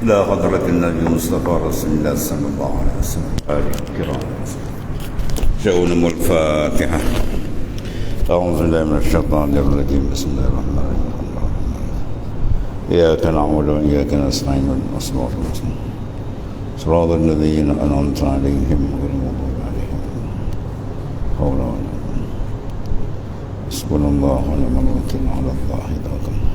إلى حضرة النبي المصطفى رسول الله صلى الله عليه وسلم آله الكرام. شؤون الفاتحة. أعوذ بالله من الشيطان الرجيم. بسم الله الرحمن الرحيم. إياك نعبد وإياك نستعين اهدنا الصراط المستقيم صراط الذين أنعمت عليهم غير المغضوب عليهم حول ولا قوة. حسبنا الله ونعم الوكيل على الله توكلنا.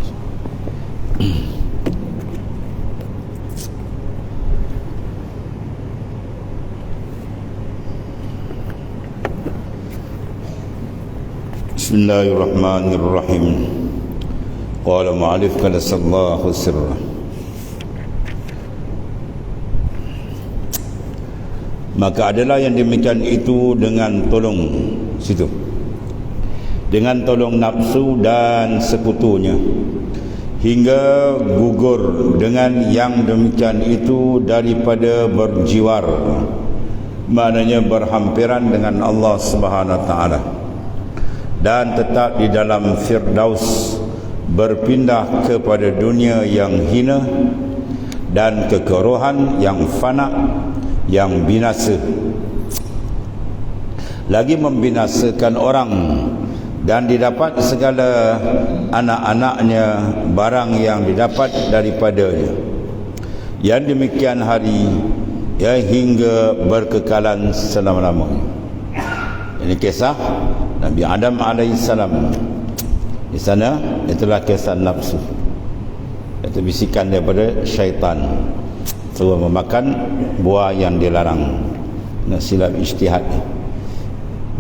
بسم الله الرحمن الرحيم. قال معلف قدس الله سره. Maka adalah yang demikian itu dengan tolong dengan tolong nafsu dan sekutunya, hingga gugur dengan yang demikian itu daripada berjiwar, maknanya berhampiran dengan Allah Subhanahu wa taala, dan tetap di dalam Firdaus, berpindah kepada dunia yang hina dan kekerohan yang fana, yang binasa, lagi membinasakan orang, dan didapat segala anak-anaknya barang yang didapat daripadanya. Yang demikian hari, ya, hingga berkekalan selama-lamanya. Ini kisah Nabi Adam alaihissalam. Di sana itulah kisah nafsu, itu bisikan daripada syaitan suruh memakan buah yang dilarang, nak silap ijtihad,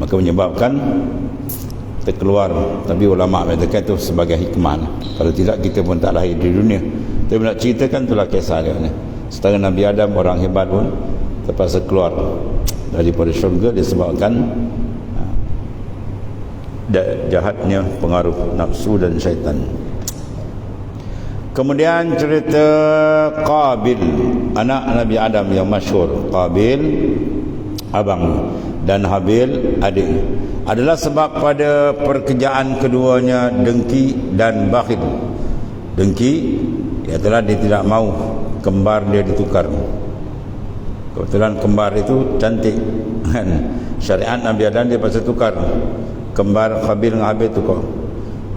maka menyebabkan terkeluar. Tapi ulama mengatakan itu sebagai hikmah. Kalau tidak kita pun tak lahir di dunia. Tapi nak ceritakan itulah kisah dia. Setengah Nabi Adam, orang hebat pun terpaksa keluar daripada syurga disebabkan jahatnya pengaruh nafsu dan syaitan. Kemudian cerita Qabil, anak Nabi Adam yang masyhur. Qabil abang dan Habil adik, adalah sebab pada pekerjaan keduanya dengki dan bakhil. Dengki ialah dia tidak mahu kembar dia ditukar. Kebetulan kembar itu cantik kan. Syariat Nabi Adam dia pasal tukar. Kembar Qabil dengan Habil tukar.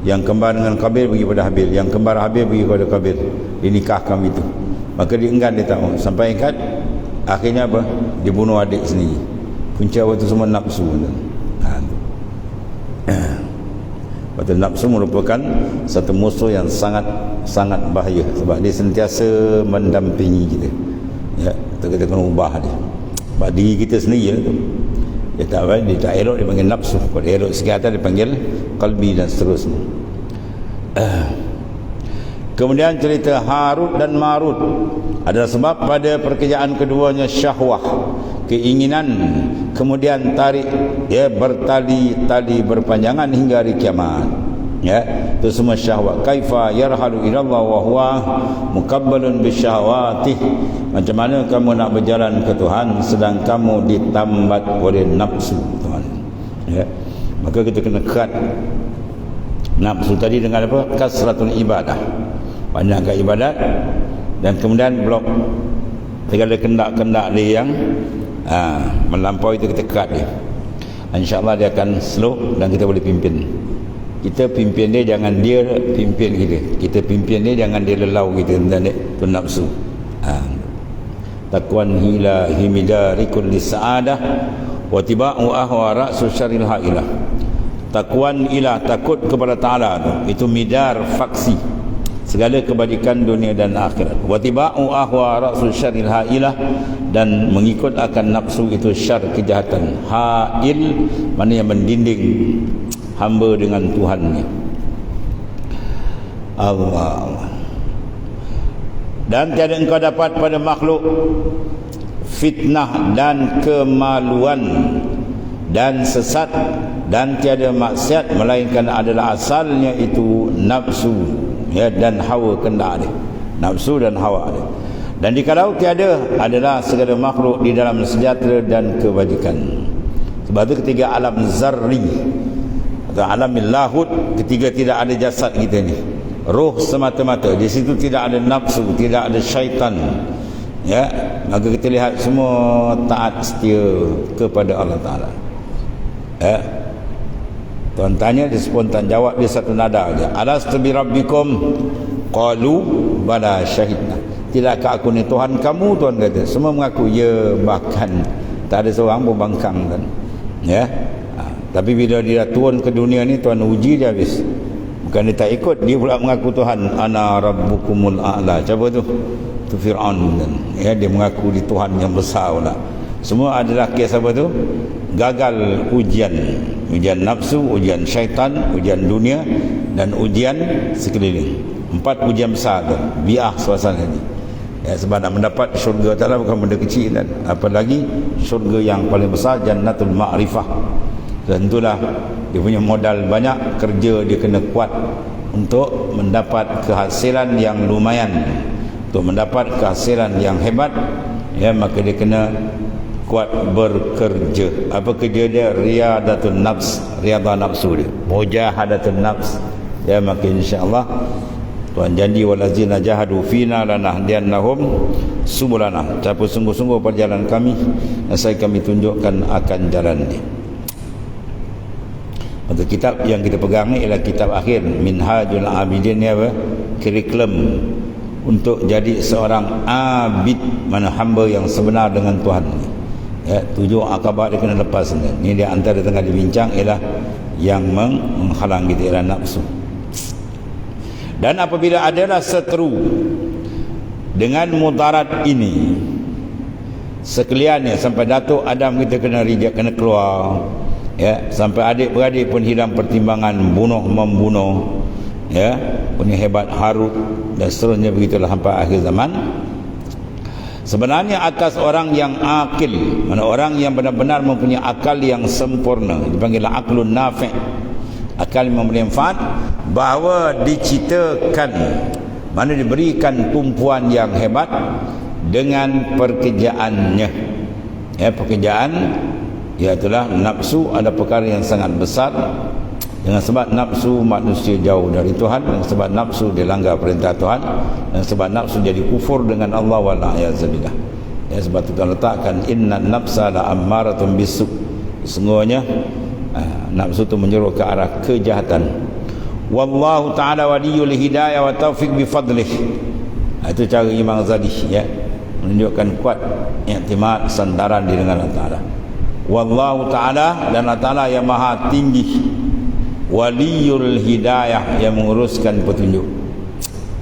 Yang kembar dengan Qabil pergi pada Habil, yang kembar Habil pergi kepada Qabil, dinikahkan itu. Maka dia enggan, dia tak mahu. Sampai ikat akhirnya apa? Dibunuh adik sendiri. Punca waktu semua nafsu. Waktu nafsu merupakan satu musuh yang sangat bahaya, sebab dia sentiasa mendampingi kita. Ya, kita kena ubah dia. Sebab diri kita sendiri tu. Dia tak elok, dia panggil nafsu. Kalau dia elok sikit atas, dia panggil qalbi dan seterusnya. Kemudian cerita Harut dan Marut, adalah sebab pada pekerjaan keduanya syahwah, keinginan, kemudian tarik, ya, bertali-tali berpanjangan hingga hari kiamat. Ya, itu semua syahwat. Kaifa yarhalu ila Allah wa huwa mukabbalun bisyahawati. Macam mana kamu nak berjalan ke Tuhan sedang kamu ditambat oleh nafsu Tuhan. Ya. Maka kita kena cut nafsu tadi dengan apa? Kasratul ibadah. Banyakkan ibadat, dan kemudian blok segala kendak-kendak dia yang melampaui itu kita cut dia. InsyaAllah dia akan slow dan kita boleh pimpin. Kita pimpin dia, jangan dia pimpin kita. Kita pimpin dia, jangan dia lelau kita. Itu nafsu. Takwan hila himidarikul lisa'adah wa tiba'u ahwa ra'su syaril ha'ilah. Takwan ilah, takut kepada Ta'ala itu midar faksi segala kebajikan dunia dan akhirat. Wa tiba'u ahwa ra'su syaril ha'ilah, dan mengikut akan nafsu itu syar, kejahatan. Ha'il mana yang mendinding hamba dengan Tuhannya. Allah. Dan tiada engkau dapat pada makhluk fitnah dan kemaluan dan sesat dan tiada maksiat, melainkan adalah asalnya itu nafsu, ya, dan hawa kendak dia. Nafsu dan hawa dia. Dan dikalau tiada adalah segala makhluk di dalam sejahtera dan kebajikan. Sebab itu ketiga alam zarri atau alam lahud, ketiga tidak ada jasad kita ni. roh semata-mata. Di situ tidak ada nafsu, tidak ada syaitan. Ya, maka kita lihat semua taat setia kepada Allah Taala. Ya. Tuan tanya, dia spontan jawab, dia satu nada aja. Alastu bi rabbikum? Qalu bala syahidna. Tidakkah aku ni Tuhan kamu? Tuhan kata. Semua mengaku ya, bahkan tak ada seorang pun bangkang kan. Ya. Tapi bila dia turun ke dunia ni, Tuhan uji dia habis. Bukan dia tak ikut, dia pula mengaku Tuhan. Ana rabbukumul a'la. Siapa tu? Tu Fir'aun kan. Ya, dia mengaku di Tuhan yang besar pula. Semua adalah kes apa tu? Gagal ujian. Ujian nafsu, ujian syaitan, ujian dunia, dan ujian sekeliling. 4 ujian besar tu. Biah suasana ni. Ya, sebab nak mendapat syurga Ta'ala bukan benda kecil kan. Apalagi syurga yang paling besar, Jannatul Ma'rifah. Tentulah dia punya modal banyak, kerja dia kena kuat untuk mendapat kehasilan yang lumayan, untuk mendapat kehasilan yang hebat. Ya, maka dia kena kuat bekerja. Apa kerja dia? Riyadatul nafs, riyadah nafsu dia, mujahadatul nafs. Ya, maka insya-Allah Tuhan janji walazina jahadu fina lanahdiyannahum subulana. Siapa sungguh-sungguh perjalanan kami, saya kami tunjukkan akan jalan dia. Untuk kitab yang kita pegang ni ialah kitab akhir Minhajul Abidin ni apa? Kurikulum untuk jadi seorang abid, mana hamba yang sebenar dengan Tuhan. Ya, 7 akabat dia kena lepas ni. Ni dia antara tengah dibincang ialah yang menghalang kita ialah nafsu. Dan apabila adalah seteru dengan mudarat ini sekaliannya, sampai Datuk Adam kita kena reject, kena keluar. Ya, sampai adik-beradik pun hilang pertimbangan, bunuh membunuh. Ya, punya hebat Harut dan seterusnya, begitulah sampai akhir zaman. Sebenarnya atas orang yang akil, mana orang yang benar-benar mempunyai akal yang sempurna, dipanggil aklun nafi', akal yang memberi manfaat, bahawa diceritakan, mana diberikan tumpuan yang hebat dengan pekerjaannya. Ya, pekerjaan iaitulah nafsu ada perkara yang sangat besar. Dengan sebab nafsu manusia jauh dari Tuhan, dengan sebab nafsu dia langgar perintah Tuhan, dengan sebab nafsu jadi kufur dengan Allah wa'alaiyazabillah. Ya, sebab itu Tuhan letakkan inna nafsa la ammaratun bisu. Sesungguhnya nafsu itu menyuruh ke arah kejahatan. Wallahu ta'ala waliyul hidayah wa taufiq bifadlih. Itu cara Imam Ghazali, ya, menunjukkan kuat i'timad, sandaran di dengan Allah Ta'ala. Wallahu ta'ala, dan Allah Ta'ala yang maha tinggi, waliyul hidayah, yang menguruskan petunjuk.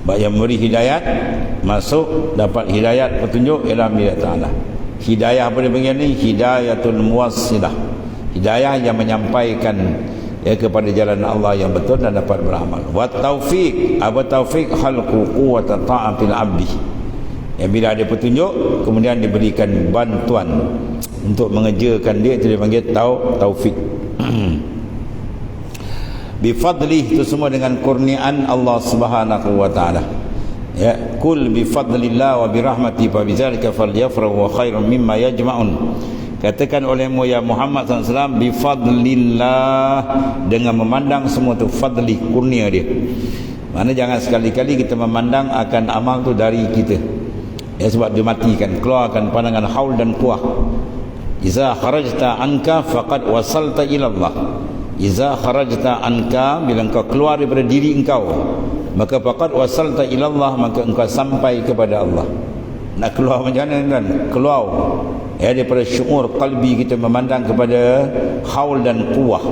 Baik yang memberi hidayat, masuk dapat hidayat petunjuk ialah milik Ta'ala. Hidayah apa dia panggil ni? Hidayatul muwassilah, hidayah yang menyampaikan ya kepada jalan Allah yang betul dan dapat beramal. Wa taufiq, apa taufiq? Khalqu quwwata ta'atil abdi. Ya, bila ada petunjuk kemudian diberikan bantuan untuk mengerjakan dia, itu dipanggil taufik. Bifadlih, itu semua dengan kurniaan Allah Subhanahu wa taala. Ya, kul bifadlillah wa birahmati fa bidzalika falyafrahu wa khairum mimma yajma'un. Katakan olehmu ya Muhammad SAW, bifadlillah, dengan memandang semua tu fadli, kurnia dia. Mana jangan sekali-kali kita memandang akan amal tu dari kita. Ya, sebab dia matikan, keluarkan pandangan haul dan kuah. Iza kharajta anka faqad wasalta ila Allah. Iza kharajta anka, bila engkau keluar daripada diri engkau, maka faqad wasalta ila Allah, maka engkau sampai kepada Allah. Nak keluar macam mana kan? Keluar ya daripada syuur qalbi kita, memandang kepada haul dan kuah.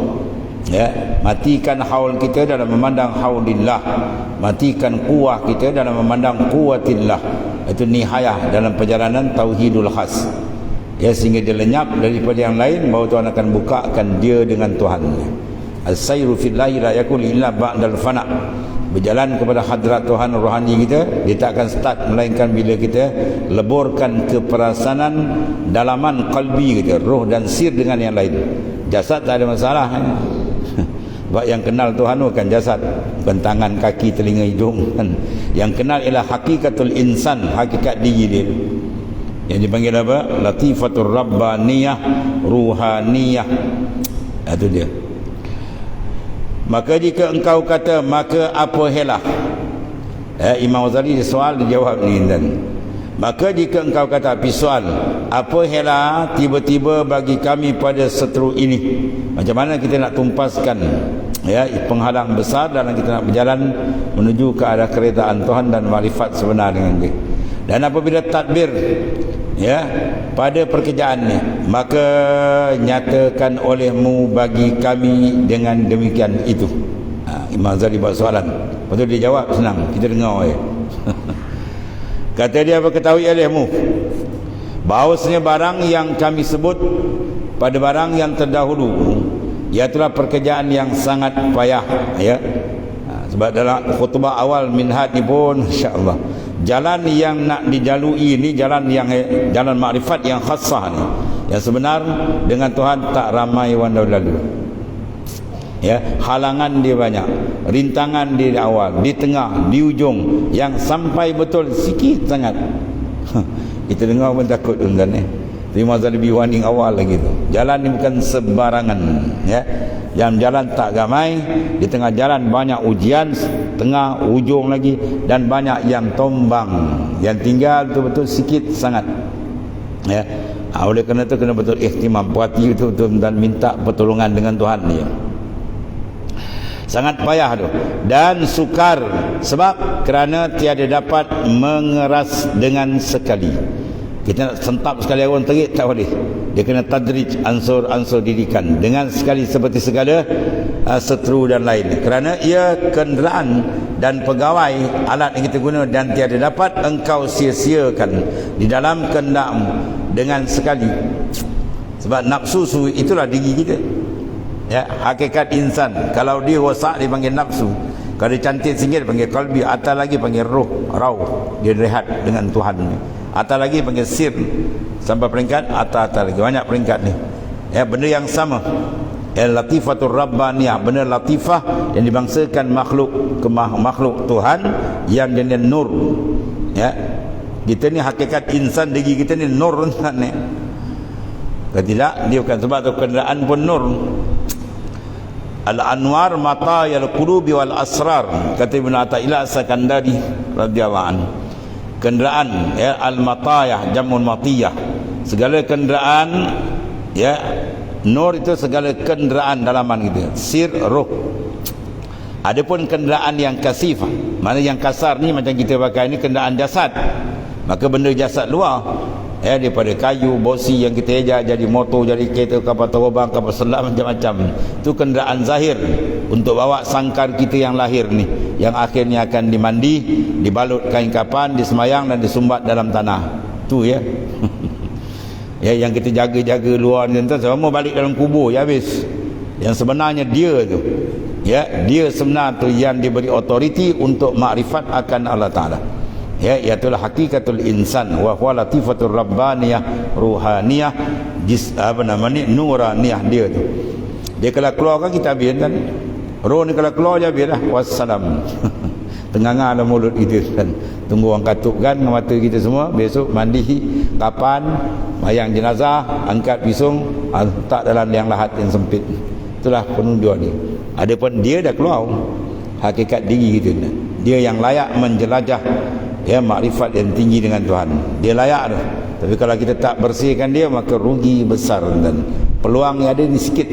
Ya, matikan haul kita dalam memandang haulillah, matikan kuah kita dalam memandang kuwatillah. Itu nihayah dalam perjalanan tauhidul khas. Ya, sehingga dia lenyap daripada yang lain, bahawa Tuhan akan bukakan dia dengan Tuhan. As-sayru fillahi la yakun illa ba'dal fana. Berjalan kepada hadrat Tuhan rohani kita, dia tak akan start melainkan bila kita leburkan keperasanan dalaman qalbi kita, roh dan sir dengan yang lain. Jasad tak ada masalah. Sebab yang kenal Tuhan bukan jasad, bukan tangan, kaki, telinga, hidung kan. Yang kenal ialah hakikatul insan, hakikat diri dia. Yang dipanggil apa? Latifatul rabbaniyah, ruhaniyah. Itu dia. Maka jika engkau kata, maka apa helah, Imam Ghazali soal dijawab ni dan maka jika engkau kata soal, apa hela tiba-tiba bagi kami pada seteru ini, macam mana kita nak tumpaskan penghalang besar dalam kita nak berjalan menuju ke arah keredaan Tuhan dan makrifat sebenar dengan dia. Dan apabila tadbir pada pekerjaan ni, maka nyatakan olehmu bagi kami dengan demikian itu. Imam Ghazali buat soalan, lepas tu dia jawab senang, kita dengar kata dia, berketahui olehmu bahawasanya barang yang kami sebut pada barang yang terdahulu, iaitulah pekerjaan yang sangat payah sebab dalam khutbah awal Minhaj ni pun insya-Allah jalan yang nak dijalui ni jalan makrifat yang khassah ni, yang sebenar dengan Tuhan tak ramai wan lalu. Halangan dia banyak, rintangan dia di awal, di tengah, di ujung, yang sampai betul sikit sangat. Kita dengar pun takut tuan-tuan Imam Ghazali lebih warning awal lagi tu. Jalan ni bukan sebarangan Yang jalan tak ramai, di tengah jalan banyak ujian, tengah, ujung lagi, dan banyak yang tombang, yang tinggal betul-betul sikit sangat. Oleh kerana itu kena betul ihtimam, perhati betul-betul dan minta pertolongan dengan Tuhan ni. Sangat payah tu dan sukar, sebab kerana tiada dapat mengeras dengan sekali. Kita nak sentap sekali orang terik tak boleh, dia kena tadrij, ansur-ansur didikan dengan sekali, seperti segala seteru dan lain, kerana ia kenderaan dan pegawai alat yang kita guna, dan tiada dapat engkau sia-siakan di dalam kehendakmu dengan sekali. Sebab nafsu itulah diri kita. Hakikat insan, kalau dia rosak dipanggil nafsu, kalau dia cantik sikit dipanggil qalbi, atas lagi panggil roh, dia rehat dengan Tuhan ni, atas lagi panggil sir, sampai peringkat atas lagi, banyak peringkat ni. Benda yang sama, latifatul rabbaniyah, benda latifah yang dibangsakan makhluk Tuhan yang jenis nur. Kita ni hakikat insan, diri kita ni nur ni. Kalau tidak, dia bukan, sebab tu kenderaan pun nur. Al-anwar matayal qulubi wal asrar, kata Ibn Athaillah Sakandari radhiyallahu anhu. Kenderaan al-matayah jamun matiyah, segala kenderaan nur itu segala kenderaan dalaman gitu, sir roh. Adapun kenderaan yang kasif, mana yang kasar ni macam kita pakai ni kenderaan jasad, maka benda jasad luar daripada kayu, bosi yang kita ejak jadi motor, jadi kereta, kapal terbang, kapal selam, macam-macam. Itu kenderaan zahir untuk bawa sangkar kita yang lahir ni, yang akhirnya akan dimandi, dibalut kain kapan, disemayang dan disumbat dalam tanah. Tu yang kita jaga-jaga luar ni, semua balik dalam kubur habis. Yang sebenarnya dia tu, dia sebenar tu yang diberi otoriti untuk makrifat akan Allah Ta'ala. Iaitulah hakikatul insan wa huwa latifatur rabbaniyah ruhaniyah, nuraniyah dia tu. Dia kalau keluar kan kita habis kan, roh ni kalau keluar je habis dah, wassalam. Tengah-tengah dalam mulut kita kan, tunggu orang katuk kan mata kita semua. Besok mandi, kapan, mayang jenazah, angkat pisung, letak dalam liang lahat yang sempit. Itulah penunjuk ni. Adapun dia dah keluar hakikat diri kita, dia yang layak menjelajah makrifat yang tinggi dengan Tuhan, dia layak tu. Tapi kalau kita tak bersihkan dia, maka rugi besar, dan peluang yang ada ni sikit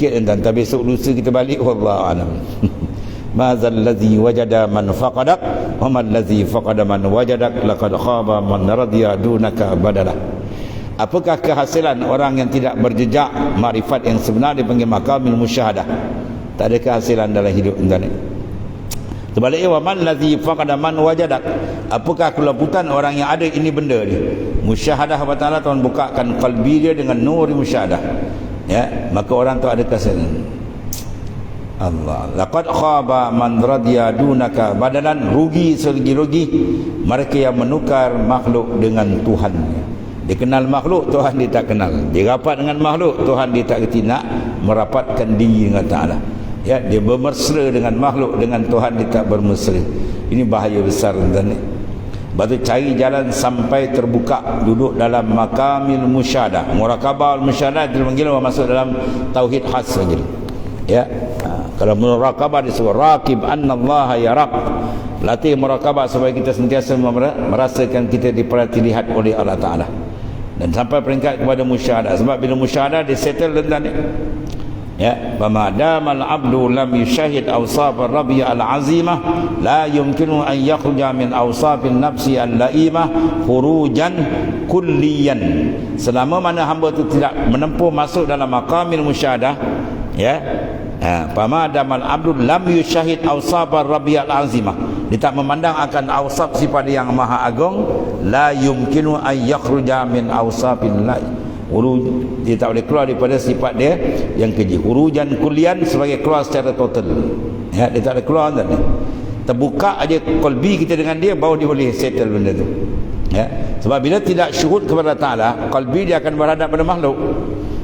dan tak besok lusa kita balik, wallahu alam. Mazal ladzi wajada man faqadak wa man ladzi faqada man wajadak laqad khaba man radiya dunaka badala. Apakah kehasilan orang yang tidak berjejak makrifat yang sebenar dipanggil maqamul musyahadah? Tak ada kehasilan dalam hidup ini. Sebaliknya, waman ladzi faqada man wajadak, apakah kelembutan orang yang ada ini benda ni, musyahadah wa ta'ala, Tuhan bukakan qalbi dia dengan nur musyahadah, maka orang tu ada kehasilan. Allah, laqad khaba man radiya dunaka badalan, rugi selagi rugi mereka yang menukar makhluk dengan Tuhan. Dia kenal makhluk, Tuhan dia tak kenal. Dia rapat dengan makhluk, Tuhan dia tak kerti nak merapatkan diri dengan Ta'ala. Dia bermesra dengan makhluk, dengan Tuhan dia tak bermesra. Ini bahaya besar tuan-tuan. Lepas tu cari jalan sampai terbuka, duduk dalam makamil musyahadah. Murakabah al-musyahadah itu dipanggil masuk dalam tauhid khas saja. Kalau murakabah disebut raqib annallaha yaraq, Latih murakabah supaya kita sentiasa merasakan kita diperhati lihat oleh Allah Ta'ala. Dan sampai peringkat kepada musyahadah. Sebab bila musyahadah dia settle tentang ni. Ya, fama damal abdu lam yushahid awsaf ar-rabbi al-azimah la yumkinu an yakhruja min awsafin nafsi al-laimah khurujan kulliyan. Selama mana hamba itu tidak menempuh masuk dalam maqamil musyahadah, ya, fama damal abdu lam yushahid awsaf ar-rabbi al-azimah, dia tak memandang akan awsaf sifat yang maha agung, la yumkinu an yakhruja min awsafin laimah, dia tak boleh keluar daripada sifat dia yang keji. Hurujan kulian sebagai keluar secara total, ya, dia tak boleh keluar tadi. Terbuka aja qalbi kita dengan dia, baru dia boleh settle benda tu, ya. Sebab bila tidak syuhud kepada Ta'ala, qalbi dia akan berhadap pada makhluk.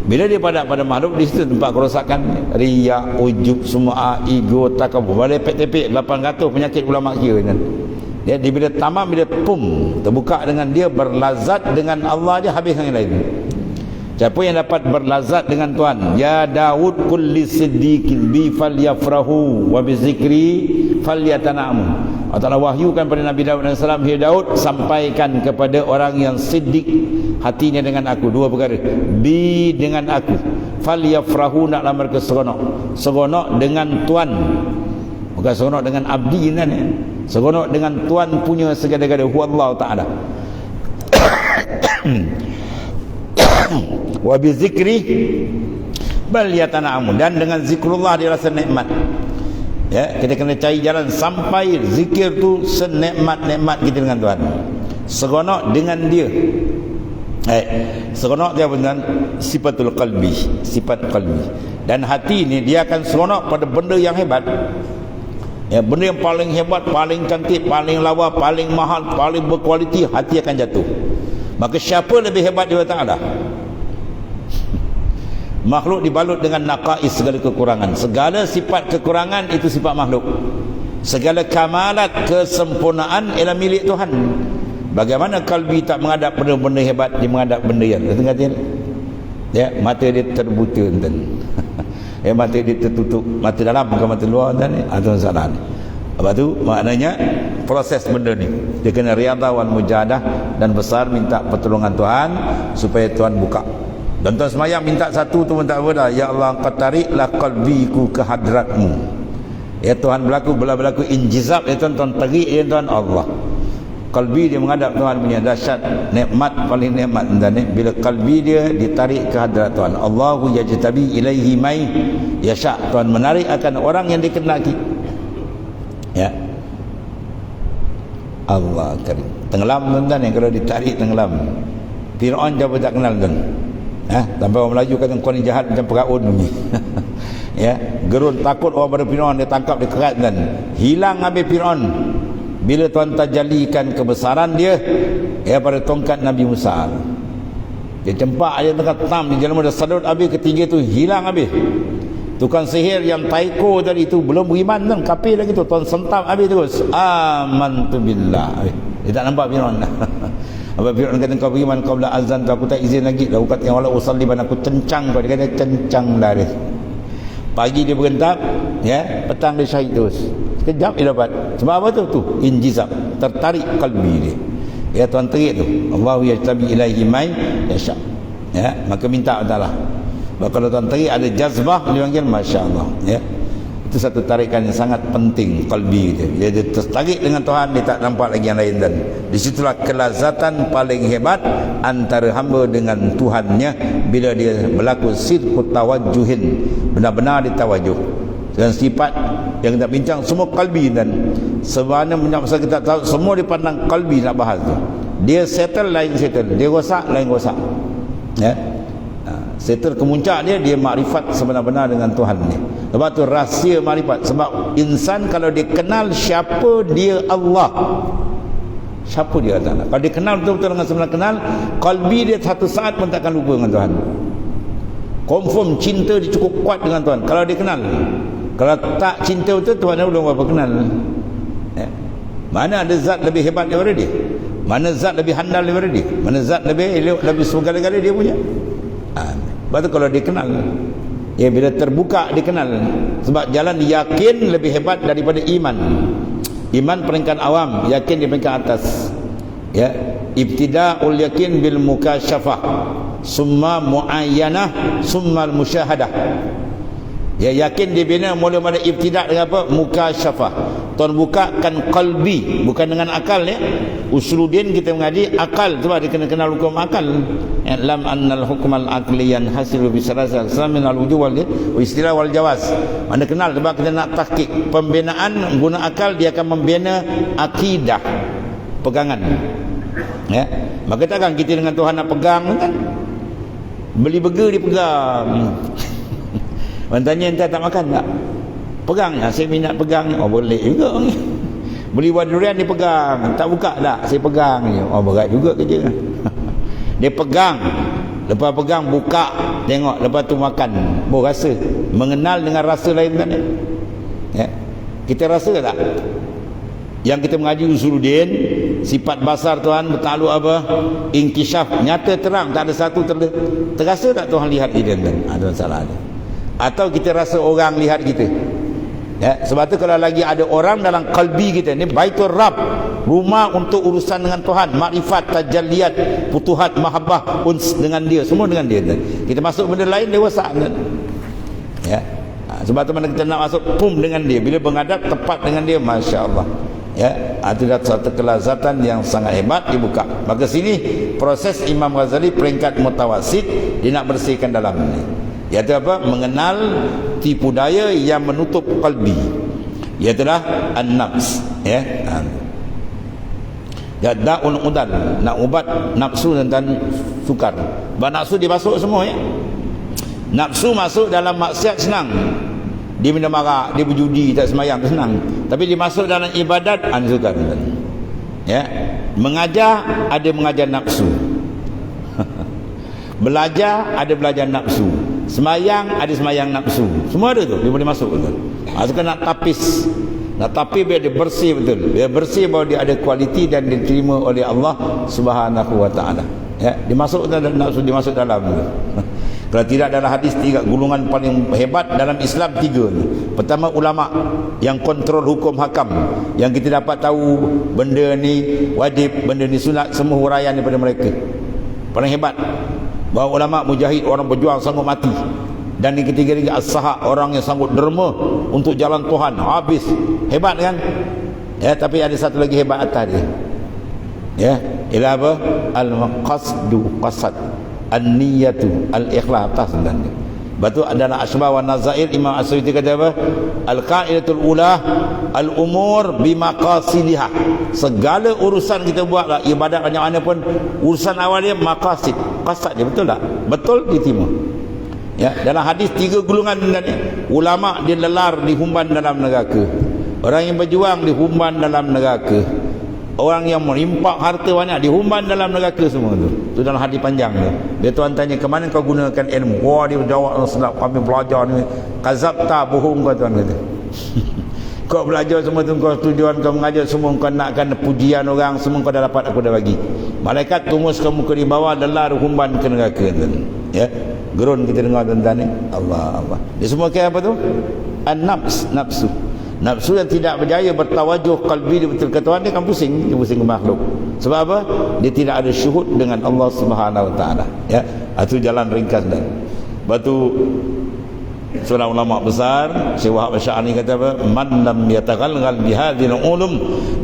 Bila dia berhadap pada makhluk, di situ tempat kerosakan, riak, ujub, semua, ego, takabur, balik tepek 800 penyakit ulama kira kan. Dia bila tamam, bila pum terbuka dengan dia, berlazat dengan Allah je, habis yang lain. Siapa yang dapat berlazat dengan Tuhan? Ya Daud kulli siddiqin bi falyafrahu wa bi zikri falyatanamu. Allah Ta'ala wahyukan pada Nabi Daud AS, "Hai Daud, sampaikan kepada orang yang siddiq hatinya dengan aku dua perkara. Bi dengan aku, falyafrahu, naklah mereka seronok. Seronok dengan Tuhan, bukan seronok dengan abdi kan, ya. Seronok dengan Tuhan punya segala-gala, huwallahu Ta'ala. Wa bi zikri bal yatana'amun, dan dengan zikrullah dia rasa nikmat. Ya, kita kena cari jalan sampai zikir tu senikmat-nikmat kita dengan Tuhan. Seronok dengan dia. Seronok dia dengan sifatul qalbi, sifat qalbi. Dan hati ni dia akan seronok pada benda yang hebat. Ya, benda yang paling hebat, paling cantik, paling lawa, paling mahal, paling berkualiti, hati akan jatuh. Maka siapa lebih hebat daripada Ta'ala? Makhluk dibalut dengan naqais, segala kekurangan. Segala sifat kekurangan itu sifat makhluk. Segala kamalat, kesempurnaan ialah milik Tuhan. Bagaimana kalbi tak menghadap benda-benda hebat, dia menghadap benda yang kata-kata, ya, mata dia terbuta dan ya, mata dia tertutup, mata dalam bukan mata luar dan atau salah. Apa tu maknanya? Proses benda ni dia kena riyadhah wal mujahadah, dan besar minta pertolongan Tuhan supaya Tuhan buka. Dan tuan semayang minta satu tu pun tak apa dah. Ya Allah, Engkau tariklah qalbiku ke hadratmu. Ya Tuhan, berlaku injizab, ya Tuhan tarik, ya Tuhan Allah. Qalbi dia menghadap Tuhan punya dahsyat, nikmat paling nikmat dan bila qalbi dia ditarik ke hadrat Tuhan. Allahu yajtabi ilaihi may yasha. Tuhan menarik akan orang yang dikehendaki. Ya. Allah karim. Tenggelam tuan-tuan, yang kalau ditarik tenggelam. Fir'aun siapa tak kenal tuan? Sampai orang Melayu kata kau ni jahat macam Firaun ni. Ya, gerun takut orang pada Firaun, dia tangkap, dia kerat dan hilang habis Firaun. Bila Tuhan tajalikan kebesaran dia, ya, pada tongkat Nabi Musa. Dia cempak aja tengah tam di jalan, dia sadut habis, ketiga tu hilang habis. Tukang sihir yang taiko tadi itu belum beriman kan, kafir lagi tu, Tuhan sentap habis terus. Amantu billah. Dia tak nampak Firaun. Apa Firaun kata kau beriman qabla azan tu, aku tak izin lagi lah. Aku kata yang wala usalliban, aku cencang kau. Dia kata cencang dah dia. Pagi dia berentap, ya, petang dia syahid terus. Sekejap dia dapat. Sebab apa tu? Tu injizab, tertarik kalbi dia. Ya, Tuhan terik tu. Allahu yajtabi ilaihi may yasha. Ya, maka minta Allah. Sebab kalau Tuhan terik ada jazbah, dia panggil masya-Allah, ya. Itu satu tarikan yang sangat penting kalbi dia. Dia tertarik dengan Tuhan, dia tak nampak lagi yang lain, dan disitulah kelazatan paling hebat antara hamba dengan Tuhannya bila dia berlaku sidqut tawajjuhin, benar-benar ditawajuh. Dan sifat yang kita bincang semua kalbi, dan sebenarnya masa kita tahu semua dipandang kalbi nak bahas tu. Dia settle lain settle, dia rosak lain rosak. Ya. Settle kemuncak dia makrifat sebenar-benar dengan Tuhan ni. Sebab tu rahsia makrifat. Sebab insan kalau dia kenal siapa dia Allah, siapa dia Allah, kalau dia kenal betul-betul dengan sebenar kenal, kalbi dia satu saat pun takkan lupa dengan Tuhan. Confirm cinta dia cukup kuat dengan Tuhan kalau dia kenal. Kalau tak cinta betul, Tuhan dia belum berapa kenal. Ya. Mana ada zat lebih hebat daripada dia? Mana zat lebih handal daripada dia? Mana zat lebih elok, lebih segala-gala dia punya? Sebab tu kalau dia kenal, ya, bila terbuka dia kenal. Sebab jalan yakin lebih hebat daripada iman. Iman peringkat awam, yakin di peringkat atas. Ya, ibtida'ul yakin bil mukasyafah, summa muayyanah, summa al musyahadah. Ya, yakin dibina mula pada ibtida' dengan apa? Mukasyafah. Tuan bukakan qalbi, bukan dengan akal ya. Usuluddin kita mengaji akal, sebab dia kena kenal hukum akal. Lam annal hukmal aqliyan hasilu bi salasal min al wujub wal istilah wal jawaz. Anda kenal sebab kita nak tahqiq pembinaan guna akal, dia akan membina akidah, pegangan. Ya. Maka takkan kita dengan Tuhan nak pegang kan? Beli burger dipegang. Orang tanya entah tak makan tak? Pegang ya, saya minat pegang. Oh boleh juga. Beli buah durian dipegang. Tak buka tak? Saya pegang. Oh berat juga kerja. Dia pegang. Lepas pegang buka, tengok, lepas tu makan. Baru rasa. Mengenal dengan rasa lain kan? Ya. Kita rasa tak? Yang kita mengaji usuluddin, sifat basar Tuhan bertakluk apa? Inkishaf, nyata terang, tak ada satu terasa tak Tuhan lihat dia kan? Ada masalah ada. Atau kita rasa orang lihat kita. Ya, sebab tu kalau lagi ada orang dalam kalbi kita, ni baitur Rabb, rumah untuk urusan dengan Tuhan, makrifat, tajalliyat, futuhat, mahabbah, uns dengan dia, semua dengan dia. Kita masuk benda lain dia rosak kan? Ya. Sebab tu mana kita nak masuk pum dengan dia, bila menghadap tepat dengan dia, masya-Allah. Ya, ada satu kelazatan yang sangat hebat dibuka. Maka sini proses Imam Ghazali peringkat mutawasid, dia nak bersihkan dalam ni. Iaitu apa? Mengenal tipu daya yang menutup kalbi, iaitulah an-nafs. Ya, da'un udal, nak ubat nafsu dan sukar. Nafsu dimasuk semua ya. Nafsu masuk dalam maksiat senang. Dia minum arak, dia berjudi, tak semayang, senang. Tapi dia masuk dalam ibadat, sukar. Ya, mengajar ada mengajar nafsu. Belajar ada belajar nafsu. Semayang ada semayang nafsu. Semua ada tu, dia boleh masuk betul. Sekarang nak tapis. Nak tapis biar dia bersih betul. Biar bersih bahawa dia ada kualiti dan diterima oleh Allah Subhanahu wa taala. Ya, dia masuk dalam nafsu, dia masuk dalam. Kalau tidak dalam hadis, tiga golongan paling hebat dalam Islam, tiga ni. Pertama ulama yang kontrol hukum hakam, yang kita dapat tahu benda ni wajib, benda ni sunat, semua huraian daripada mereka. Paling hebat. Bahawa ulama mujahid, orang berjuang sanggup mati. Dan yang ketiga lagi as-sahak, orang yang sanggup derma untuk jalan Tuhan, habis. Hebat kan? Ya, tapi ada satu lagi hebat atas dia. Ya, ialah apa? Al-qasdu qasad, an-niyatu al-ikhlas, atas dan dia. Batu adalah asbab wa nazair. Imam As-Suyuti kata apa? Al-qaidatul ula al-umur bimaqasidiha. Segala urusan kita buat lah, ibadat banyak mana pun, urusan awal dia maqasid, qasad dia, betul tak? Betul diterima. Ya, dalam hadis tiga golongan ni, ulama dia lelar dihumban dalam neraka. Orang yang berjuang dihumban dalam neraka. Orang yang merimpak harta banyak dihumban dalam neraka semua tu. Tu dalam hadis panjang tu. Dia Tuhan tanya, ke mana kau gunakan ilmu? Wah, dia jawab, sedap, kami belajar ni. Kazabta, bohong kau Tuhan kata. Kau belajar semua tu, kau tujuan kau mengajar semua, kau nakkan pujian orang, semua kau dah dapat, aku dah bagi. Malaikat tumus kamu ke di bawah, lelar humban ke neraka tu. Ya, gerun kita dengar tentang ni. Allah Allah. Dia semua kaya apa tu? An-nafs, nafsu. Nafsu yang tidak berjaya bertawajuh kalbi dia betul ke Tuhan, dia akan pusing, dia pusing ke makhluk. Sebab apa? Dia tidak ada syuhud dengan Allah Subhanahu wa taala. Ya, itu jalan ringkas dan. Batu seorang ulama besar, Syekh Wahab Asy'ari kata apa? Man lam yataghalghal bihadhil ulum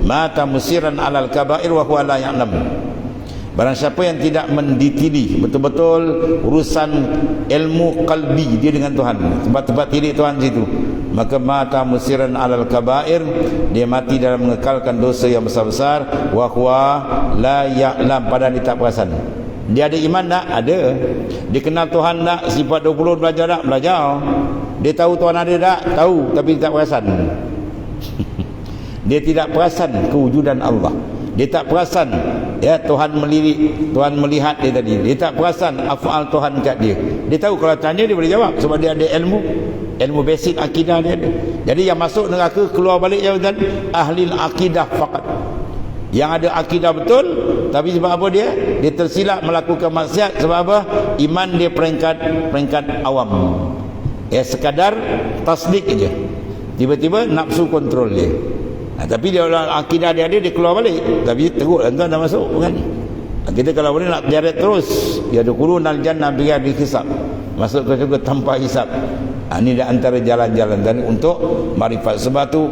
mata musiran 'alal kaba'ir wa huwa la ya'lam. Barang siapa yang tidak mendetili betul-betul urusan ilmu kalbi dia dengan Tuhan, tempat-tempat tilik Tuhan situ, maka mata musiran 'alal kaba'ir, dia mati dalam mengekalkan dosa yang besar-besar, wa huwa la ya'lam, padahal dia tak perasan. Dia ada iman tak? Ada. Dia kenal Tuhan tak? Sifat 20 belajar tak? Belajar. Dia tahu Tuhan ada tak? Tahu, tapi dia tak perasan. Dia tidak perasan kewujudan Allah. Dia tak perasan ya Tuhan melirik, Tuhan melihat dia tadi. Dia tak perasan afal Tuhan kat dia. Dia tahu kalau tanya dia boleh jawab sebab dia ada ilmu basic akidah dia ada. Jadi yang masuk neraka keluar balik jawatan ahli akidah faqat. Yang ada akidah betul, tapi sebab apa dia tersilap melakukan maksiat, sebab apa? Iman dia peringkat awam. Ya, sekadar tasdik aja. Tiba-tiba nafsu kontrol dia. Tapi dia akidah dia keluar balik, tapi teruk tuan dah masuk kan. Kita kalau boleh nak jaret terus, dia dukhulunal jannah bighairi hisab, masuk ke syurga tanpa hisab. Ini di antara jalan-jalan dan untuk makrifat. Sebab tu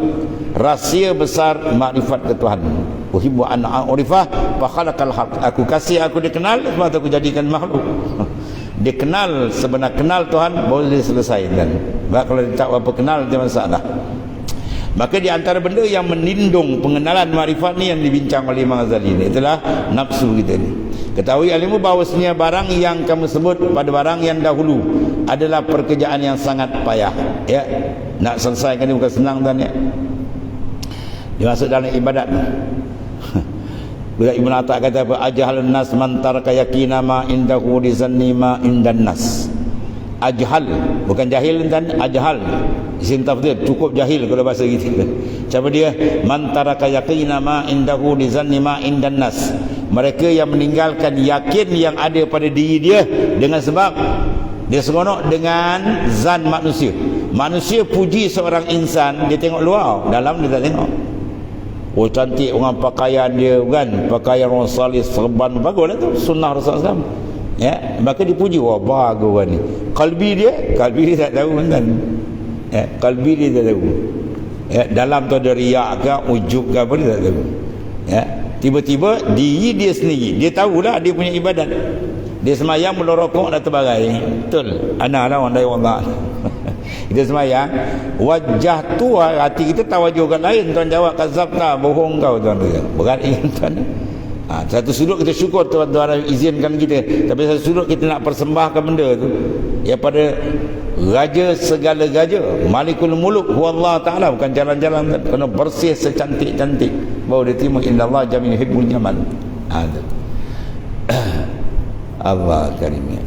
rahsia besar makrifat ke Tuhan. Uhibbu an a'rifah fa khalaqal haq. Aku kasih aku dikenal sebab aku jadikan makhluk. Dia kenal, sebenar kenal Tuhan boleh selesai kan. Kalau dia tak apa kenal dia masalah. Maka di antara benda yang menindung pengenalan makrifat ni yang dibincang oleh Imam Ghazali ni, itulah nafsu kita ni. Ketahui alimu bahawasanya barang yang kamu sebut pada barang yang dahulu adalah pekerjaan yang sangat payah, ya. Nak selesaikan ni bukan senang tuan ya. Dia masuk dalam ibadat. Bila Ibn Atta kata apa, ajhalun nas man taraka yakina ma indahu li zanni ma indan nas. Ajhal, bukan jahil dan ajhal. Isim tafdhil, cukup jahil kalau bahasa gitu. Siapa dia? Man taraka yaqina ma indahu li zanni ma indan nas. Mereka yang meninggalkan yakin yang ada pada diri dia dengan sebab dia seronok dengan zan manusia. Manusia puji seorang insan, dia tengok luar, dalam dia tak tengok. Oh cantik orang pakaian dia kan, pakaian orang salih serban baguslah tu sunnah Rasulullah SAW. Ya, maka dipuji, wah bagus orang ni. Kalbi dia tak tahu kan. Ya, kalbi dia tak tahu. Ya, dalam tu ada riak ke, ujub ke apa dia tak tahu. Ya, tiba-tiba diri dia sendiri, dia tahulah dia punya ibadat. Dia semayang mula rokok dah terbarai. Betul. Ana lah orang dari Allah. Kita semayang, wajah tu hati kita tahu wajah orang lain. Tuan jawab kazabta, bohong kau tuan. Berat ingat tuan. Satu sudut kita syukur Tuan izinkan kita, tapi satu sudut kita nak persembahkan benda tu ya pada raja segala raja, Malikul Muluk huwallah taala, bukan jalan-jalan, kena bersih secantik-cantik baru dia terima. Innallaha jamil yuhibbul jamal. Allah karim.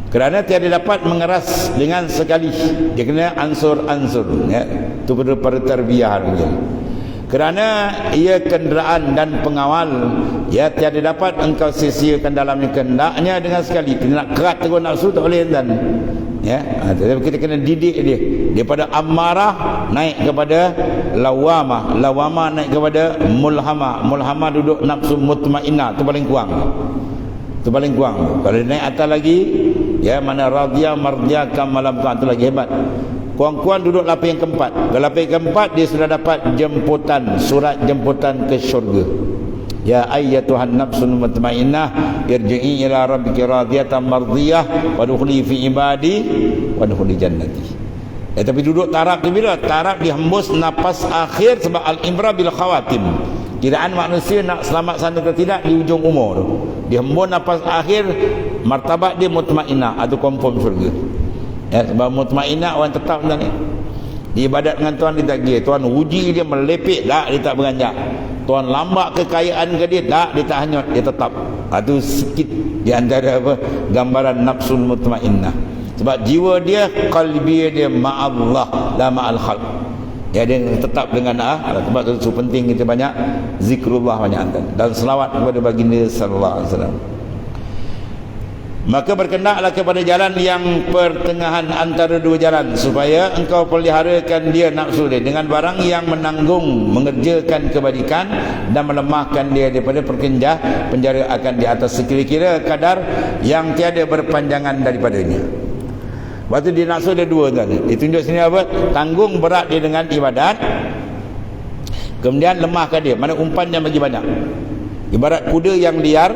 Kerana tiada dapat mengeras dengan sekali, dia kena ansur-ansur, ya. Itu pada terbiah dia. Kerana ia kenderaan dan pengawal, ya, tiada dapat engkau sia-siakan dalamnya kendaknya dengan sekali. Kita nak kerat terus nafsu tak boleh dan, ya. Tapi kita kena didik dia daripada amarah naik kepada lawamah, lawamah naik kepada mulhamah, mulhamah duduk nafsu mutmainnah, tu paling kurang. Itu paling kurang. Kalau naik atas lagi, ya, mana radiyah mardiyah malam tu lagi hebat. Kurang-kurang duduk lapis yang keempat. Kalau lapis keempat dia sudah dapat jemputan, surat jemputan ke syurga. Ya ayyatuhan nafsul mutmainnah irji'i ila rabbiki radiyatan mardiyah wadkhuli fi ibadi wadkhuli jannati. Ya, tapi duduk taraf tu bila? Taraf dihembus nafas akhir sebab al-ibra bil khawatim. Kiraan manusia nak selamat sana atau tidak di ujung umur tu. Dihembus nafas akhir, martabat dia mutmainnah atau confirm syurga. Ya, sebab mutmainnah orang tetap macam ni. Di ibadat dengan Tuhan dia tak kira. Tuhan uji dia melepek, tak, dia tak beranjak. Tuhan lambat kekayaan ke dia, tak, dia tak hanyut, dia tetap. Itu sikit di antara apa gambaran nafsul mutmainnah. Sebab jiwa dia, qalbi dia ma'allah la ma'al khalq. Ya, dia tetap dengan sebab itu penting kita banyak zikrullah banyak dan selawat kepada baginda sallallahu alaihi wasallam. Maka berkenaklah kepada jalan yang pertengahan antara dua jalan, supaya engkau peliharakan dia nafsu dia dengan barang yang menanggung, mengerjakan kebajikan dan melemahkan dia daripada penjaraan di atas sekira-kira kadar yang tiada berpanjangan daripadanya. Waktu dia nafsu ada dua kan. Ditunjuk sini apa? Tanggung berat dia dengan ibadat, kemudian lemahkan dia. Mana umpannya bagi banyak. Ibarat kuda yang liar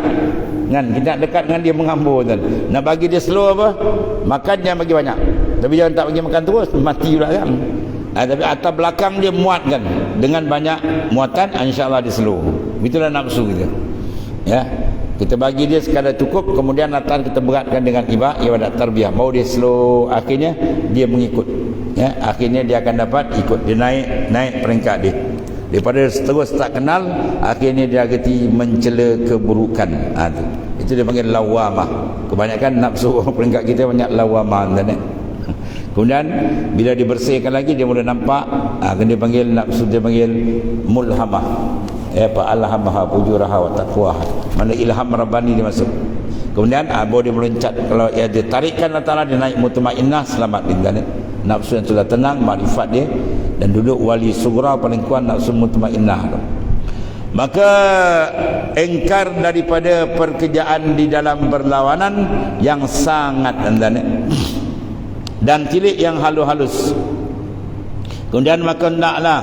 kan, kita nak dekat dengan dia mengambur kan. Nak bagi dia slow apa? Makan jangan bagi banyak. Tapi jangan tak bagi makan terus, mati pula kan. Tapi atas belakang dia muat kan. Dengan banyak muatan, insya-Allah dia slow. Itulah nafsu kita. Ya. Kita bagi dia sekadar cukup, kemudian atas kita beratkan dengan ibadat tarbiyah. Baru dia slow, akhirnya dia mengikut. Ya, akhirnya dia akan dapat ikut. Dia naik peringkat dia. Daripada terus tak kenal, akhirnya dia gerti mencela keburukan. Itu dia panggil lawamah. Kebanyakan nafsu peringkat kita banyak lawamah. Kemudian bila dibersihkan lagi, dia mula nampak, dia panggil nafsu, dia panggil mulhamah. Fa alhamaha fujuraha wa taqwaha. Mana ilham rabbani dia masuk. Kemudian boleh meloncat. Kalau dia tarikkan Allah Ta'ala, dia naik mutmainnah, selamat din. Nafsu yang sudah tenang, makrifat dia, dan duduk wali sugra paling kuat nafsu mutmainnah. Maka engkar daripada pekerjaan di dalam berlawanan yang sangat dan tilik yang halus-halus. Kemudian maka hendaklah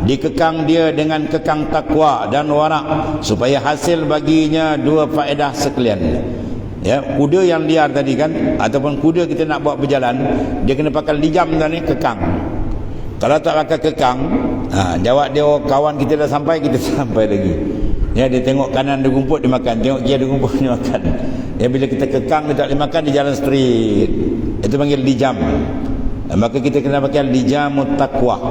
dikekang dia dengan kekang takwa dan warak, supaya hasil baginya dua faedah sekalian. Ya, kuda yang liar tadi kan, ataupun kuda kita nak bawa berjalan, dia kena pakai lijam tadi, kekang. Kalau tak pakai kekang, jawab dia, oh, kawan kita dah sampai, kita sampai lagi. Ya, dia tengok kanan ada rumput, dia makan. Tengok kiri ada rumput, dia makan. Ya, bila kita kekang, dia tak boleh makan, dia jalan straight. Itu panggil lijam. Maka kita kena pakai lijamut taqwa.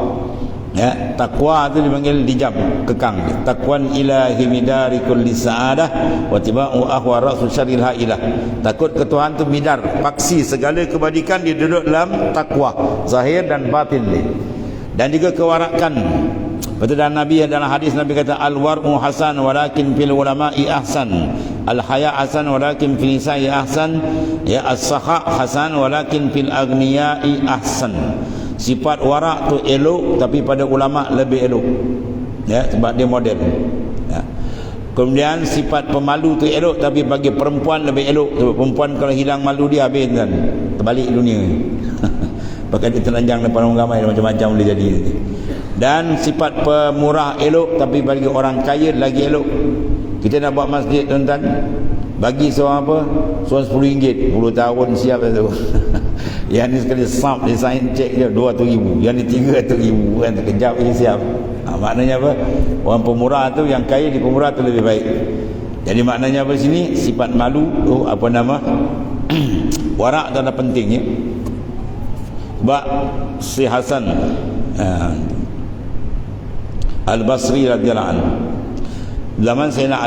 Ya, takwa itu dipanggil lijam, kekang. Taqwan ilahi midari kulli sa'adah wa tiba'u ahwa rasul syaril hailah. Takut ke Tuhan tu midar, paksi segala kebajikan, dia duduk dalam takwa zahir dan batin dia. Dan juga kewarakan. Betul, dalam Nabi, dalam hadis Nabi kata al-war'u hasan walakin fil ulama'i ahsan, al-haya hasan walakin fil nisa'i ahsan, ya as-sakha hasan walakin fil aghniyai ahsan. Sifat warak tu elok, tapi pada ulama lebih elok. Ya, sebab dia model. Ya. Kemudian sifat pemalu tu elok, tapi bagi perempuan lebih elok. Sebab perempuan kalau hilang malu dia habis kan, terbalik dunia. Bahkan dia telanjang depan orang ramai, macam-macam boleh jadi. Dan sifat pemurah elok, tapi bagi orang kaya lagi elok. Kita nak buat masjid, tuan-tuan, bagi seorang apa? Seorang RM10, 10 tahun siap tu. Yang ni sekali sap, dia sign cek dia RM200,000, yang ni RM300,000 kan, terkejap dia siap. Maknanya apa? Orang pemurah tu, yang kaya di pemurah tu lebih baik. Jadi maknanya apa sini? Sifat malu tu apa nama? Warak tu adalah penting ya. Sebab si Hasan Al-Basri radhiyallahu anhu, zaman Sayyidina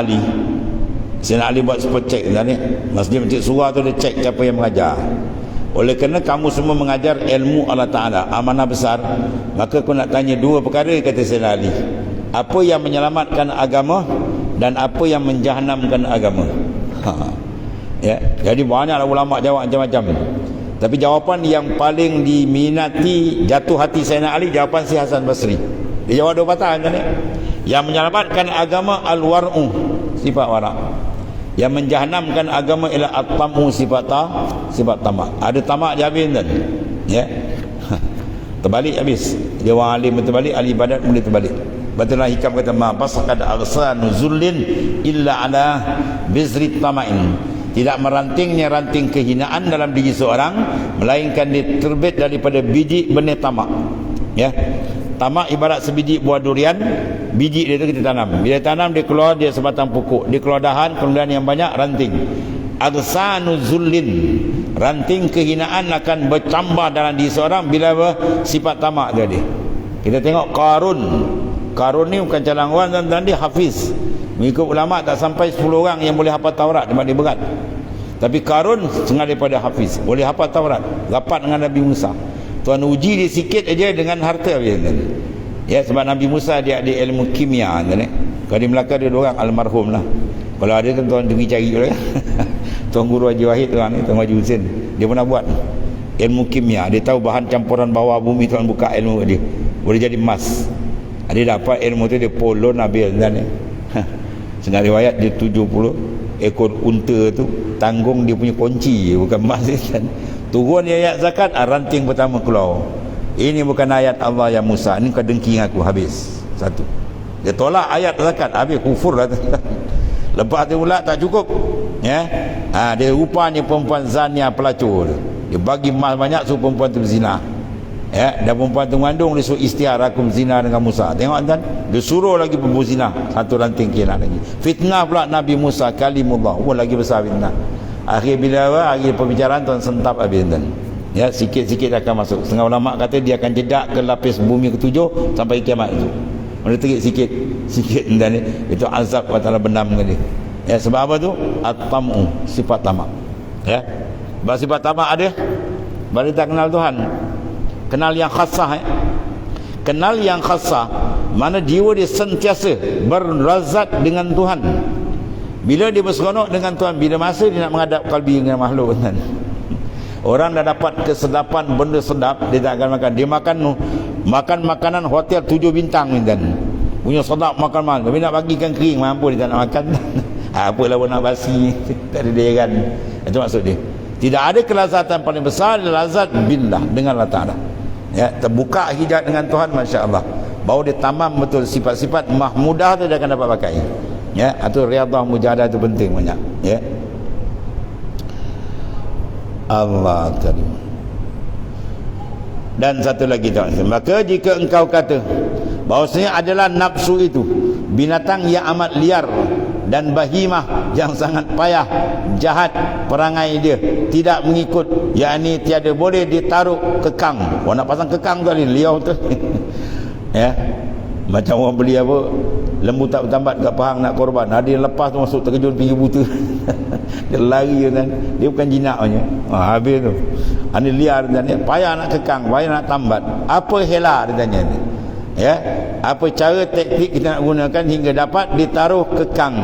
Ali buat spot check ni, masjid surah tu dia cek siapa yang mengajar. Oleh kerana kamu semua mengajar ilmu Allah Ta'ala, amanah besar, maka aku nak tanya dua perkara, kata Sayyidina Ali. Apa yang menyelamatkan agama dan apa yang menjahannamkan agama. Ya, jadi banyaklah ulama jawab macam-macam. Tapi jawapan yang paling diminati, jatuh hati Sayyidina Ali, jawapan si Hasan Basri. Dia jawab dua patah kan, yang menyelamatkan agama al-war'u, sifat warak. Yang menjahannamkan agama ialah at-tamu, sifat tamak. Ada tamak dia habis kan? Ya. Terbalik habis. Dia orang alim terbalik, ahli ibadat boleh terbalik. Batulah hikam kata ma basqad aghsanu zullin illa ala bizri tama'in. Tidak merantingnya ranting kehinaan dalam diri seorang, melainkan dia terbit daripada biji benih tamak. Ya. Tamak ibarat sebiji buah durian, biji dia tu kita tanam. Bila tanam dia keluar, dia sebatang pokok, dia keluar dahan, kemudian yang banyak ranting. Aghsanu zullin, ranting kehinaan akan bercambah dalam diri seorang bila sifat tamak dia. Kita tengok Qarun ni bukan calang orang, dan dia hafiz. Mengikut ulama tak sampai 10 orang yang boleh hafal Taurat, sebab dia berat. Tapi Qarun setengah daripada hafiz, boleh hafal Taurat, rapat dengan Nabi Musa. Tuan uji dia sikit aja dengan harta dia. Ya, sebab Nabi Musa dia ada ilmu kimia kan. Kalau di Melaka dia dua orang almarhum lah. Kalau ada kan tuan pergi cari dulu ya. Tuan Guru Haji Wahid tu ni, Tuan Haji Husin, dia pernah buat ilmu kimia. Dia tahu bahan campuran bawah bumi, tuan buka ilmu dia. Boleh jadi emas. Dia dapat ilmu tu, dia polon habis kan. Setengah riwayat dia 70 ekor unta tu tanggung dia punya kunci, bukan emas kan. Turun ayat zakat, ranting pertama keluar. Ini bukan ayat Allah ya Musa, ini kau dengki dengan aku, habis. Satu. Dia tolak ayat zakat, habis kufur lah. Lepas tu pula tak cukup. Ya. Dia rupanya perempuan zania, pelacur. Dia bagi emas banyak suruh perempuan tu berzina. Ya, dan perempuan tu mengandung, dia suruh istiar aku zina dengan Musa. Tengok kan? Dia suruh lagi berzina, satu ranting kira lagi. Fitnah pula Nabi Musa kalimullah. Lagi besar fitnah. Akhir bila akhir pembicaraan tuan sentap habis kan. Ya, sikit-sikit akan masuk. Setengah ulama kata dia akan jedak ke lapis bumi ke-7 sampai kiamat itu. Mana terik sikit dan itu azab wa taala benam dengan dia. Ya, sebab apa tu? At-tamu, sifat tamak. Ya. Sebab sifat tamak ada, baru tak kenal Tuhan. Kenal yang khasah. Kenal yang khasah, mana jiwa dia sentiasa berazat dengan Tuhan. Bila dia berseronok dengan Tuhan, bila masa dia nak menghadap kalbi dengan makhluk, tuan. Orang dah dapat kesedapan benda sedap, dia tak akan makan. Dia makan makanan hotel 7 bintang, tuan. Punya sedap makan mahal. Tapi nak bagikan kering, mampu dia tak nak makan. Apalah pun nak basi. Tak ada dia kan. Itu maksud dia. Tidak ada kelazatan paling besar, lazat billah, dengan Allah Ta'ala. Ya, terbuka hijab dengan Tuhan, Masya Allah. Baru dia tamam betul sifat-sifat mahmudah tu dia akan dapat pakai. Ya, atau riadah mujahadah itu penting banyak. Ya. Allah Karim. Dan satu lagi tuan, maka jika engkau kata bahawasanya adalah nafsu itu binatang yang amat liar dan bahimah yang sangat payah, jahat perangai dia, tidak mengikut, yakni tiada boleh ditaruh kekang. Orang nak pasang kekang tu ni liar tu. Ya, macam orang beli apa, lembu tak bertambat kat Pahang nak korban, ada yang lepas tu masuk terkejut pergi buta. Dia lari kan, dia bukan jinak punya. Habis tu. Ini liar dia tanya, payah nak kekang, payah nak tambat. Apa hela dia tanya ni? Ya, apa cara taktik kita nak gunakan hingga dapat ditaruh kekang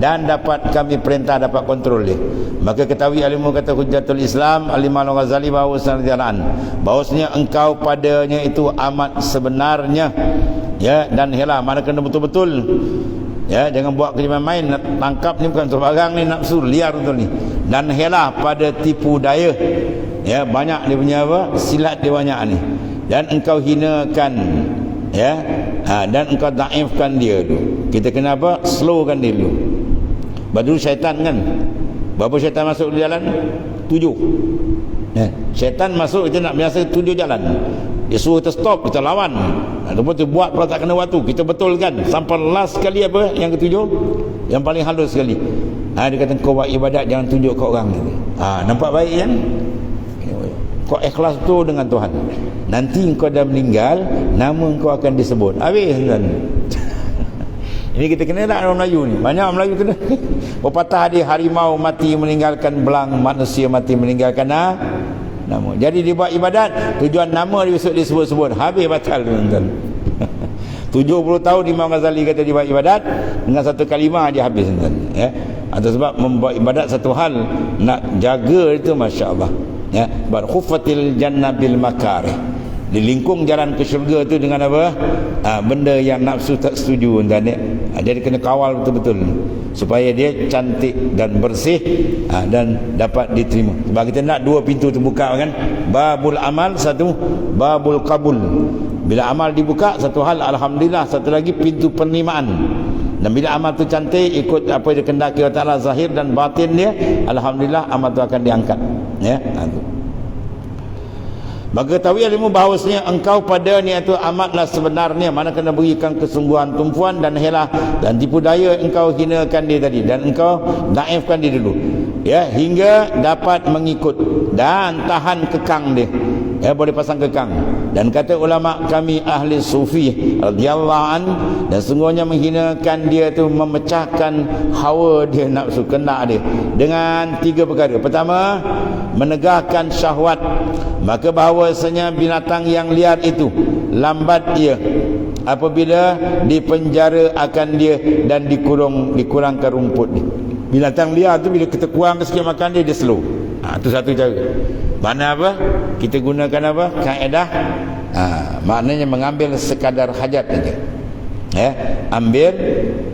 dan dapat kami perintah, dapat kontrol dia. Maka ketahui alimu, kata Hujjatul Islam Al-Imam Al-Ghazali bahawasanya engkau padanya itu amat sebenarnya, ya, dan hela, mana kena betul-betul. Ya, jangan buat kerja main, nak tangkap ni bukan sembarang ni, nafsu liar betul ni. Dan hela pada tipu daya. Ya, banyak dia punya apa? Silat dia banyak ni. Dan engkau hinakan, ya. Dan engkau daifkan dia dulu. Kita kena apa? Slowkan dia dulu. Baru syaitan kan. Berapa syaitan masuk di jalan? 7. Ya, syaitan masuk, kita nak biasa 7 jalan. Dia suruh kita stop, kita lawan. Ataupun kita buat pula tak kena waktu, kita betulkan. Sampai last sekali apa? Yang ketujuh, yang paling halus sekali. Dia kata kau buat ibadat jangan tunjuk kat orang. Nampak baik kan? Kau ikhlas tu dengan Tuhan. Nanti kau dah meninggal, nama kau akan disebut. Habis kan? Ini kita kena tak orang Melayu ni. Banyak orang Melayu kena. Pepatah dia, harimau mati meninggalkan belang, manusia mati meninggalkan nama. Jadi dia buat ibadat, tujuan nama dia besok disebut-sebut, habis batal tuan-tuan. 70 tahun Imam Ghazali kata dia buat ibadat, dengan satu kalimah dia habis tuan-tuan. Ya. Atau sebab membuat ibadat satu hal, nak jaga itu, Masya Allah. Ya, barkhufatil jannah bil makarih, dilingkung jalan ke syurga tu dengan apa? Benda yang nafsu tak setuju tuan-tuan. Jadi kena kawal betul-betul supaya dia cantik dan bersih, dan dapat diterima. Sebab kita nak 2 pintu terbuka kan, babul amal, satu babul kabul. Bila amal dibuka, satu hal alhamdulillah, satu lagi pintu penerimaan. Dan bila amal tu cantik, ikut apa yang dikehendaki Allah Ta'ala, zahir dan batin dia, alhamdulillah amal tu akan diangkat. Ya, maka ketahui ilmu bahawasanya engkau pada ni itu amatlah sebenarnya, mana kena berikan kesungguhan, tumpuan dan helah, dan tipu daya engkau hinakan dia tadi, dan engkau naifkan dia dulu, ya, hingga dapat mengikut dan tahan kekang dia. Ya, boleh pasang kekang. Dan kata ulama kami ahli sufi radhiyallahu an, dan sungguhnya menghinakan dia tu memecahkan hawa dia, nafsu kena dia dengan 3 perkara. Pertama, menegahkan syahwat. Maka bahawasanya binatang yang liar itu lambat ia apabila dipenjara akan dia dan dikurangkan rumput dia. Binatang liar tu bila kita kurang sikit makan dia, dia slow. Itu satu cara. Mana apa? Kita gunakan apa? Kaedah. Maknanya mengambil sekadar hajat saja. Ya, ambil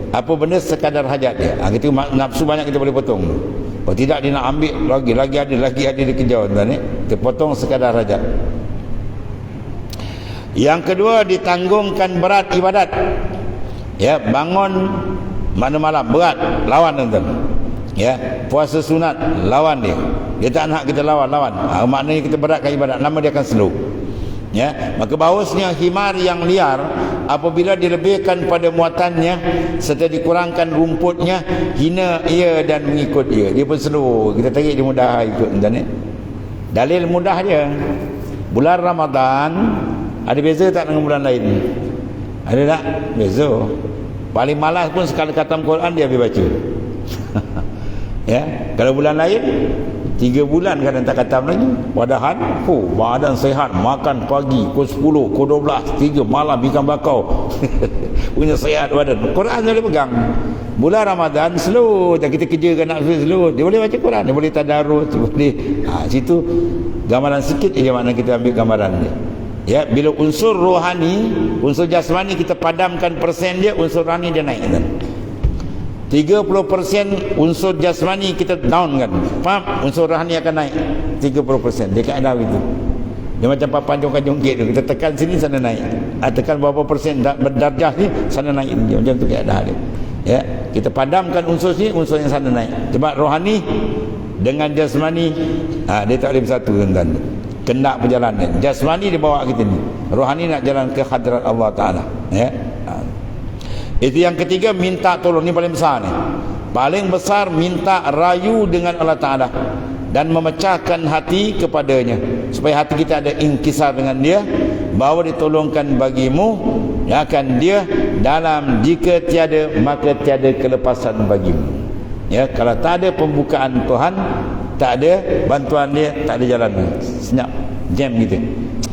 apa benda sekadar hajat dia. Kita nafsu banyak kita boleh potong. Kalau tidak dia nak ambil lagi ada dia kejar tuan ni. Kita potong sekadar hajat. Yang kedua, ditanggungkan berat ibadat. Ya, bangun mana malam berat, lawan tuan. Ya, puasa sunat, lawan dia. Dia tak nak kita lawan. Maknanya kita beratkan ibadat, lama dia akan slow. Ya, maka bahawasanya himar yang liar apabila dilebihkan pada muatannya serta dikurangkan rumputnya, hina ia dan mengikut ia. Dia pun slow, kita tarik dia mudah ikut tuan. Dalil mudah dia, bulan Ramadan ada beza tak dengan bulan lain? Ada tak? Beza. Paling malas pun sekali khatam Quran dia habis baca. Ya, kalau bulan lain 3 bulan kadang tak khatam lagi. Padahal badan sehat, makan pagi pukul 10, pukul 12, 3 malam ikan bakau. punya sihat badan. Quran dia boleh pegang. Bulan Ramadan slow, kita kerjakan nak slow. Dia boleh baca Quran, dia boleh tadarus, dia boleh. Situ gambaran sikit je mana kita ambil gambaran dia. Ya, bila unsur rohani, unsur jasmani kita padamkan persen dia, unsur rohani dia naik kan. 30% unsur jasmani kita down kan. Faham? Unsur rohani akan naik 30%. Dia kaedah begitu. Dia macam papan jongkak-jongkit tu. Kita tekan sini sana naik. Tekan berapa persen darjah ni sana naik. Dia macam tu kaedah dia. Ya, kita padamkan unsur sini, unsur yang sana naik. Sebab rohani dengan jasmani dia tak boleh bersatu tuan-tuan. Kena perjalanan. Jasmani dia bawa kita ni. Rohani nak jalan ke hadrat Allah Taala. Ya. Itu yang ketiga, minta tolong. Ni paling besar ni. Paling besar minta rayu dengan Allah Taala dan memecahkan hati kepadanya supaya hati kita ada inkisar dengan dia, bahawa ditolongkan bagimu ya akan dia dalam jika tiada maka tiada kelepasan bagimu. Ya, kalau tak ada pembukaan Tuhan, tak ada bantuan dia, tak ada jalan. Senyap jam gitu.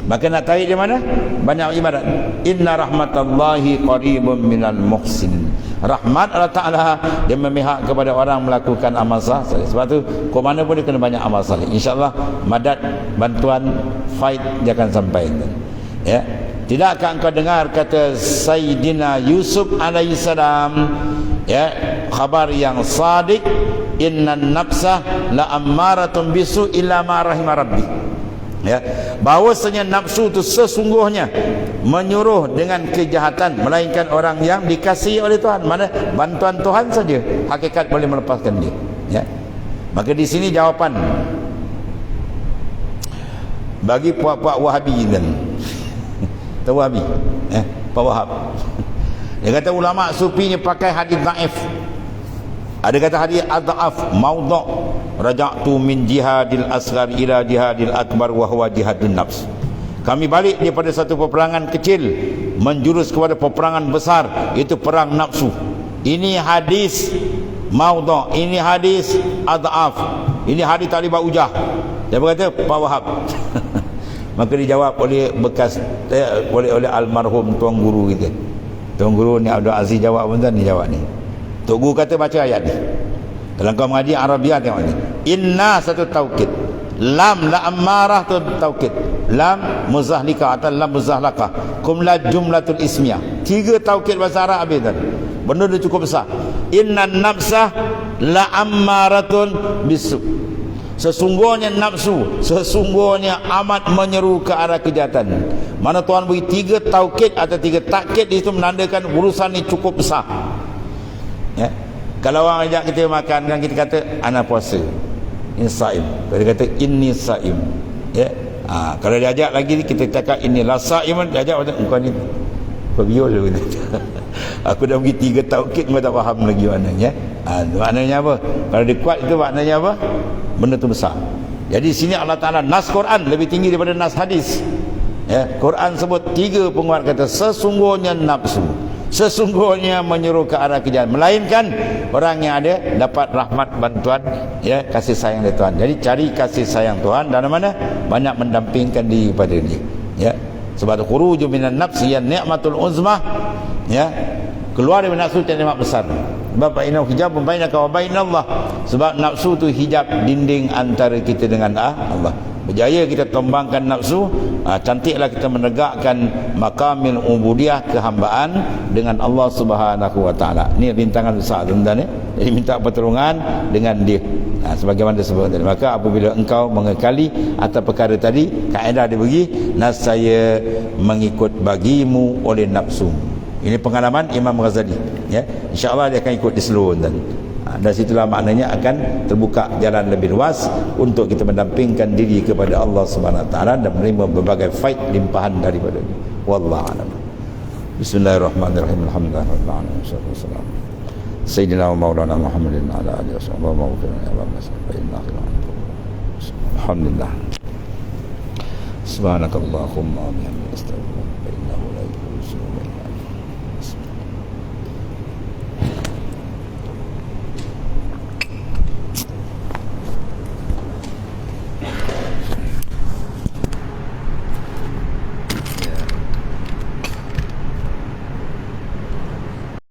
Maka nak tarik di mana? Banyak ibadat. Inna rahmatallahi qaribun minal muhsin. Rahmat Allah Ta'ala dia memihak kepada orang melakukan amal saleh. Sebab tu ke mana pun dia kena banyak amal saleh. InsyaAllah madad, bantuan, fight dia akan sampai. Ya. Tidakkah engkau dengar kata Sayyidina Yusuf alaihissalam, ya, khabar yang sadiq, innan nafsah la ammaratun bisu illa ma rahima rabbi. Ya, bahwasanya nafsu itu sesungguhnya menyuruh dengan kejahatan melainkan orang yang dikasihi oleh Tuhan. Mana bantuan Tuhan saja hakikat boleh melepaskan dia. Ya. Maka di sini jawapan bagi puak-puak Wahabi kan. Tahu Wahabi? Pak Wahab. Dia kata ulama sufinya pakai hadis dhaif. Ada kata hadis adhaf maudhu' raja'tu min jihadil asghar ila jihadil akbar wa huwa jihadun nafs. Kami balik daripada satu peperangan kecil menjurus kepada peperangan besar, itu perang nafsu. Ini hadis maudhu', ini hadis adhaf, ini hadis tak boleh berhujah. Dia berkata Pak Wahab. Maka dijawab oleh bekas oleh almarhum tuan guru kita. Tuan guru ni Abdul Aziz jawab pun ni jawab ni. Tok guru kata baca ayat ni. Kalau kau mengaji Arabiah tengok ni. Inna satu taukid. Lam la ammarah tu taukid. Lam muzahlika atau lam muzahlaka. Kum la jumlatul ismiyah. 3 taukid bahasa Arab habis tadi. Benda dia cukup besar. Inna nafsah la ammaratun bisu. Sesungguhnya nafsu, sesungguhnya amat menyeru ke arah kejahatan. Mana Tuhan beri 3 taukid atau 3 takkid, itu menandakan urusan ni cukup besar. Ya. Kalau orang ajak kita makan kan kita kata ana puasa. Ini saim. Kalau dia kata inni saim. Ya. Kalau dia ajak lagi kita cakap inni la saiman, dia ajak engkau ni pebiol gitu. Aku dah bagi 3 taukid kau tak faham lagi maknanya. Maknanya apa? Kalau dia kuat itu maknanya apa? Benda tu besar. Jadi sini Allah Taala nas Quran lebih tinggi daripada nas hadis. Ya, Quran sebut 3 penguat kata sesungguhnya nafsu, sesungguhnya menyuruh ke arah kejahatan, melainkan orang yang ada dapat rahmat bantuan, ya, kasih sayang dari Tuhan. Jadi cari kasih sayang Tuhan dan mana banyak mendampingkan diri kepada dia. Ya. Sebab tu khuruju minan nafsi ya ni'matul uzmah, ya. Keluar dari nafsu itu nikmat besar. Sebab innahu hijabun bainaka wa bainallah. Sebab nafsu tu hijab dinding antara kita dengan Allah. Berjaya kita tombangkan nafsu, cantiklah kita menegakkan makamil ubudiyah, kehambaan dengan Allah Subhanahu wa taala. Ini rintangan besar tuan-tuan ya. Jadi minta pertolongan dengan dia. Sebagaimana disebut tadi. Maka apabila engkau mengekali atas perkara tadi, kaedah dia bagi, nasaya mengikut bagimu oleh nafsu. Ini pengalaman Imam Ghazali, ya. Insya-Allah dia akan ikut di seluruh dan dari situlah maknanya akan terbuka jalan lebih luas untuk kita mendampingkan diri kepada Allah Subhanahu wa taala dan menerima berbagai fight limpahan daripada dia. Wallahu a'lam. Bismillahirrahmanirrahim. Alhamdulillahirabbil alamin. Wassalatu Sayyidina wa Maulana Muhammadin ala alihi wasallam wa alhamdulillah. Subhanakallahumma wa bihamdika astaghfiruka